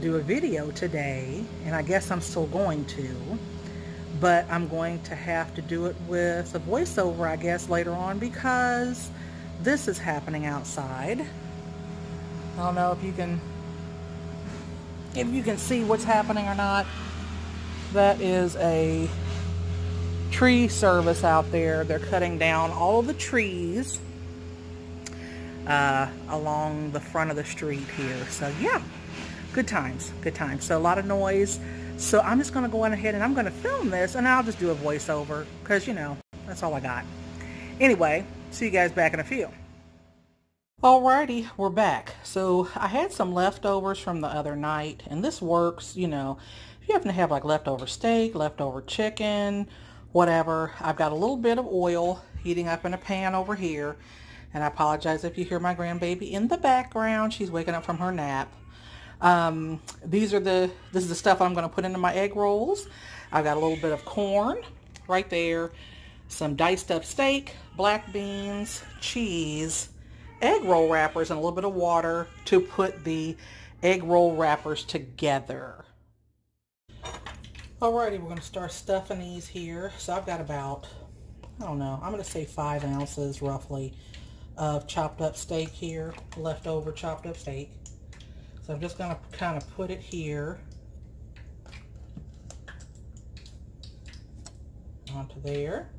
do a video today, and I guess I'm still going to, but I'm going to have to do it with a voiceover, I guess, later on, because this is happening outside. I don't know if you can see what's happening or not. That is a tree service out there. They're cutting down all of the trees along the front of the street here. So yeah, good times, good times. So a lot of noise. So I'm just going to go on ahead and I'm going to film this, and I'll just do a voiceover because, you know, that's all I got. Anyway, see you guys back in a few. Alrighty, we're back. So I had some leftovers from the other night, and this works, you know, if you happen to have like leftover steak, leftover chicken, whatever. I've got a little bit of oil heating up in a pan over here, and I apologize if you hear my grandbaby in the background. She's waking up from her nap. This is the stuff I'm going to put into my egg rolls. I've got a little bit of corn right there, some diced up steak, black beans, cheese, egg roll wrappers, and a little bit of water to put the egg roll wrappers together. Alrighty, we're going to start stuffing these here. So I've got about, I don't know, I'm going to say 5 ounces roughly of chopped up steak here, leftover chopped up steak. So I'm just going to kind of put it here onto there.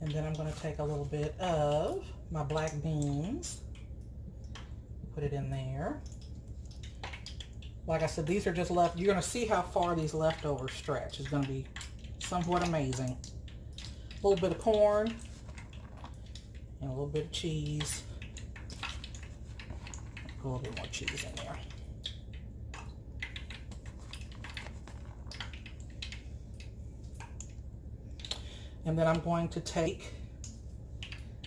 And then I'm going to take a little bit of my black beans, put it in there. Like I said, these are just left. You're going to see how far these leftovers stretch. It's going to be somewhat amazing. A little bit of corn and a little bit of cheese. Put a little bit more cheese in there. And then I'm going to take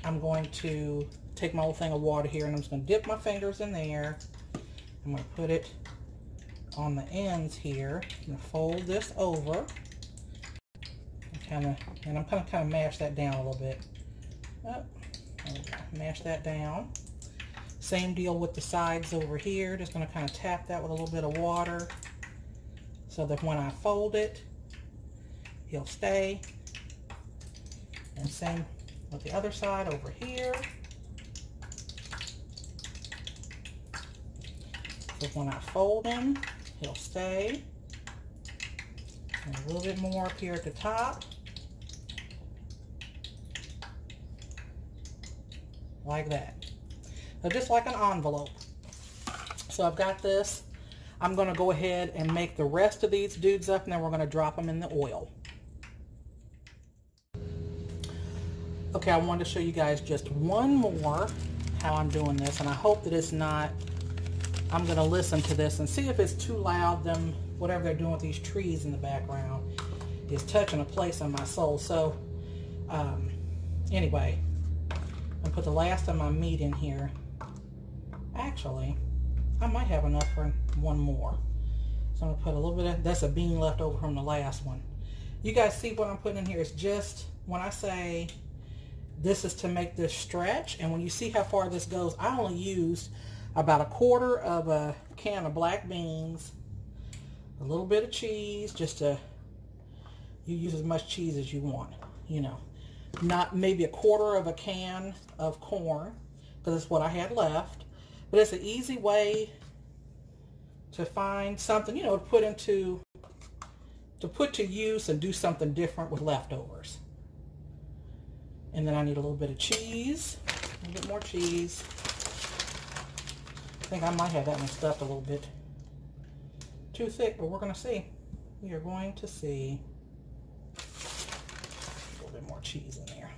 my little thing of water here, and I'm just going to dip my fingers in there. I'm going to put it on the ends here. I'm going to fold this over. And I'm going to kind of mash that down a little bit. Oh, there we go. Mash that down. Same deal with the sides over here. Just going to kind of tap that with a little bit of water so that when I fold it, it'll stay. And same with the other side over here. So when I fold him, he'll stay. And a little bit more up here at the top. Like that. So just like an envelope. So I've got this. I'm going to go ahead and make the rest of these dudes up, and then we're going to drop them in the oil. Okay, I wanted to show you guys just one more how I'm doing this, and I hope that it's not, I'm going to listen to this and see if it's too loud. Them, whatever they're doing with these trees in the background is touching a place in my soul. So, anyway, I'll put the last of my meat in here. Actually, I might have enough for one more. So I'm going to put a little bit of, that's a bean left over from the last one. You guys see what I'm putting in here? It's just, when I say this is to make this stretch, and when you see how far this goes, I only used about 1/4 of a can of black beans, a little bit of cheese, just to, you use as much cheese as you want, you know. Not maybe 1/4 of a can of corn, because that's what I had left. But it's an easy way to find something, you know, to put to use and do something different with leftovers. And then I need a little bit of cheese, a little bit more cheese. I think I might have that one stuffed a little bit too thick, but we're going to see. We are going to see. A little bit more cheese in there.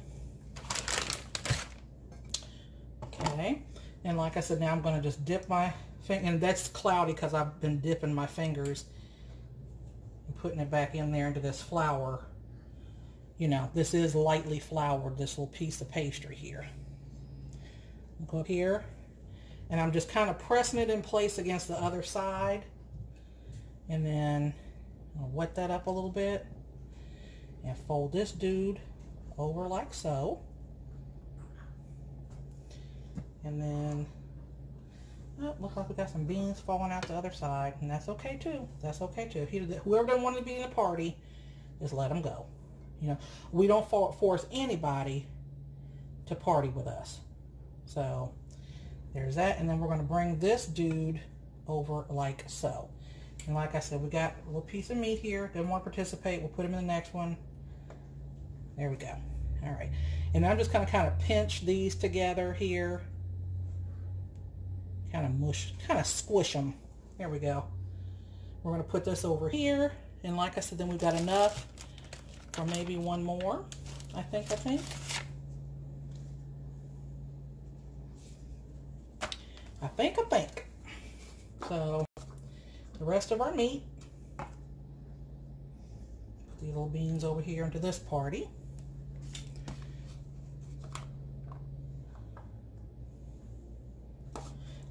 Okay. And like I said, now I'm going to just dip my finger, and that's cloudy because I've been dipping my fingers and putting it back in there into this flour. You know, this is lightly floured, this little piece of pastry here. I'll go up here, and I'm just kind of pressing it in place against the other side. And then I'll wet that up a little bit and fold this dude over like so. And then Oh, looks like we got some beans falling out the other side, and that's okay too. That's okay too. Whoever doesn't want to be in a party, just let them go. You know, we don't force anybody to party with us. So there's that, and then we're going to bring this dude over like so. And like I said, we got a little piece of meat here. Doesn't want to participate. We'll put him in the next one. There we go. All right, and I'm just going to kind of pinch these together here. Kind of squish them. There we go. We're going to put this over here, and like I said, then we've got enough for maybe one more. I think. So the rest of our meat. Put these little beans over here into this party.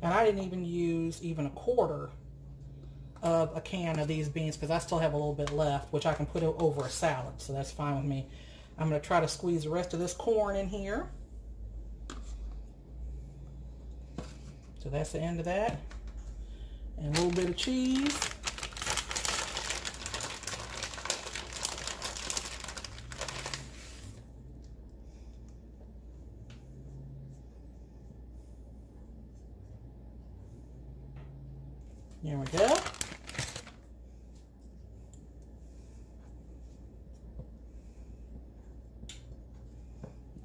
And I didn't even use even a quarter of a can of these beans because I still have a little bit left, which I can put over a salad, so that's fine with me. I'm going to try to squeeze the rest of this corn in here. So that's the end of that. And a little bit of cheese. There we go.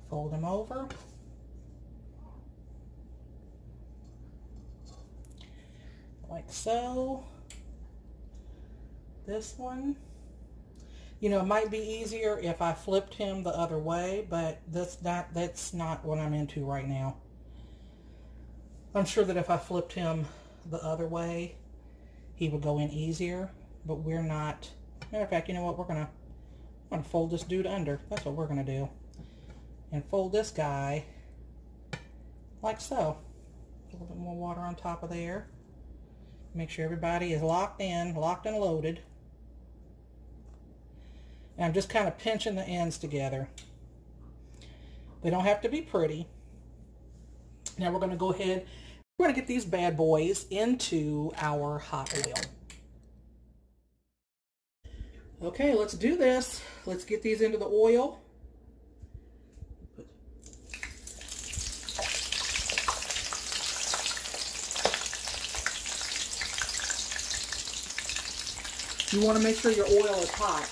Fold them over. Like so. This one, you know, it might be easier if I flipped him the other way, but that's not what I'm into right now. I'm sure that if I flipped him the other way, he would go in easier, but we're not. Matter of fact, you know what? I'm gonna fold this dude under. That's what we're gonna do, and fold this guy like so. A little bit more water on top of there. Make sure everybody is locked and loaded. And I'm just kind of pinching the ends together. They don't have to be pretty. Now we're going to go ahead. We're going to get these bad boys into our hot oil. Okay, let's do this. Let's get these into the oil. You want to make sure your oil is hot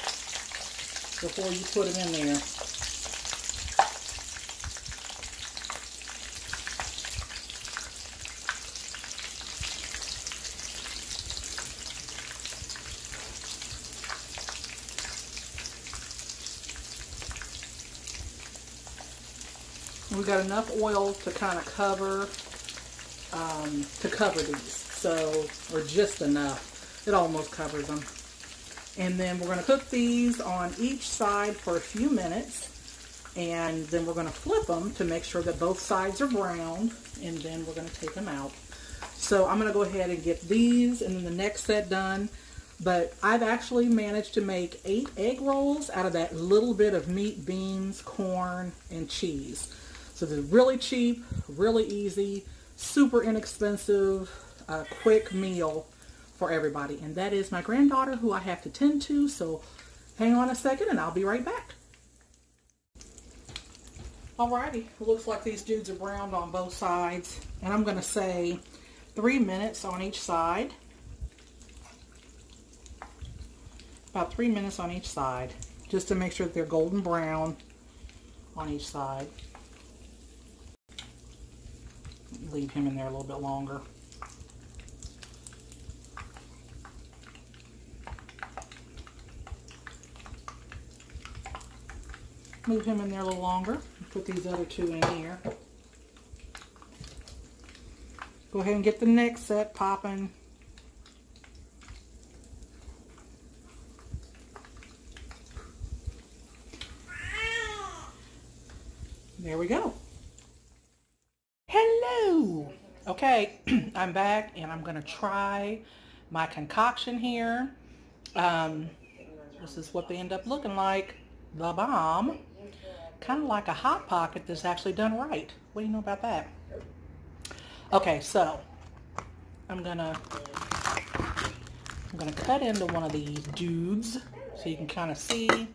before you put them in there. We've got enough oil to kind of cover these, so, or just enough. It almost covers them. And then we're going to cook these on each side for a few minutes, and then we're going to flip them to make sure that both sides are browned, and then we're going to take them out. So I'm going to go ahead and get these and then the next set done. But I've actually managed to make 8 egg rolls out of that little bit of meat, beans, corn, and cheese. So they're really cheap, really easy, super inexpensive, quick meal for everybody. And that is my granddaughter, who I have to tend to, so hang on a second and I'll be right back. Alrighty, it looks like these dudes are browned on both sides, and I'm going to say 3 minutes on each side. About 3 minutes on each side, just to make sure that they're golden brown on each side. Leave him in there a little bit longer. Move him in there a little longer. Put these other 2 in here. Go ahead and get the next set popping. There we go. Hello. Okay, I'm back and I'm going to try my concoction here. This is what they end up looking like. The bomb. Kind of like a Hot Pocket that's actually done right. What do you know about that? Okay, so I'm gonna cut into one of these dudes so you can kind of see.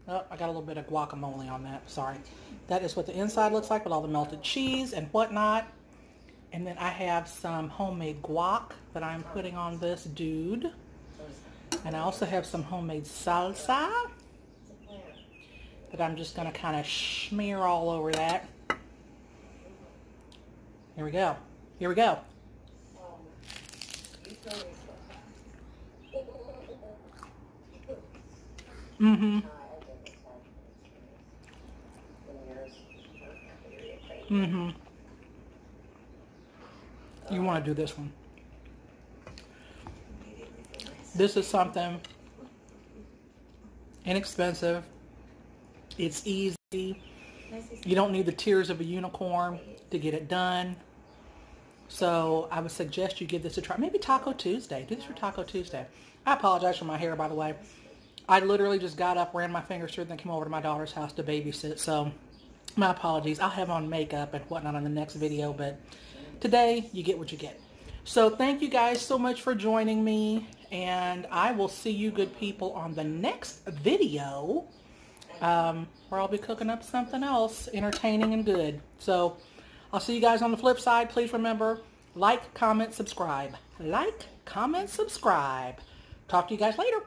Oh, I got a little bit of guacamole on that. Sorry. That is what the inside looks like with all the melted cheese and whatnot. And then I have some homemade guac that I'm putting on this dude. And I also have some homemade salsa that I'm just going to kind of smear all over that. Here we go. Here we go. Mm-hmm. Mm-hmm. You want to do this one. This is something inexpensive. It's easy. You don't need the tears of a unicorn to get it done. So I would suggest you give this a try. Maybe Taco Tuesday. Do this for Taco Tuesday. I apologize for my hair, by the way. I literally just got up, ran my fingers through it, and then came over to my daughter's house to babysit. So my apologies. I'll have on makeup and whatnot on the next video, but today you get what you get. So thank you guys so much for joining me, and I will see you good people on the next video where I'll be cooking up something else entertaining and good. So I'll see you guys on the flip side. Please remember, like, comment, subscribe. Like, comment, subscribe. Talk to you guys later.